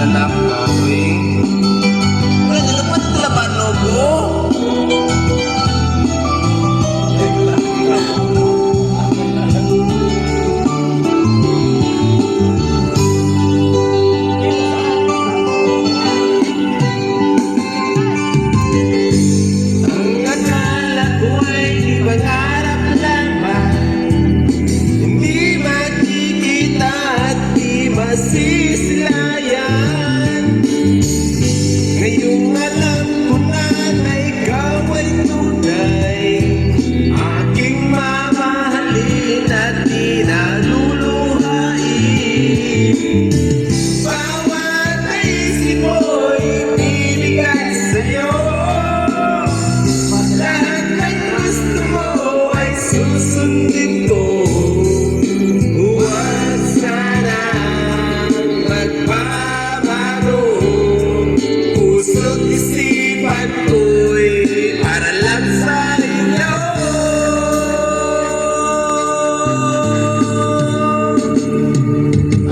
anak gawin. Wala na lapat laban logo. Ang akala ko ay di pangarap lamang, hindi makikita at di masisilayan. Ngayong alam ko na na ikaw ay tunay, aking mamahalin at di naluluhain. Bawat naisip mo'y ibibigay sa'yo, lahat ng gusto mo ay susundin ko. Huwag sanang magbabago, puso't isipan ko'y para lang sa inyo.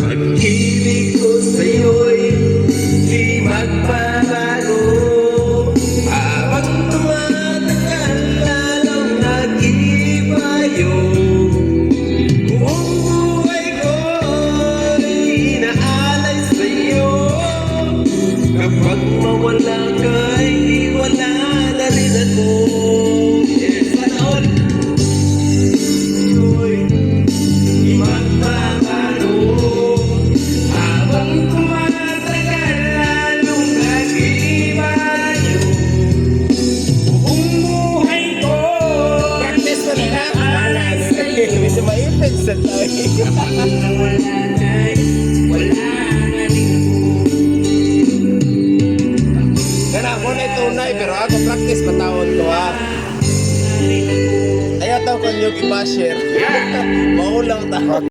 Pag-ibig ko sa'yo'y di magbabago, habang tumatagal lalong nag-ibayo. Buong buhay ko'y inaalay sa'yo, kapag mawala ka'y wala na rin ako. Yes, all. Sa'yo'y di magbabago, habang tumatagal lalong nag-ibayo. Buong buhay ko practice ko na lang. Kasi maipit sa tayo. Kapag nawala ka'y wala na rin ako. Gana ako na tunay, pero ako practice patawon ko ha. Ayaw tao ko nyo i-basher. Maulang tao.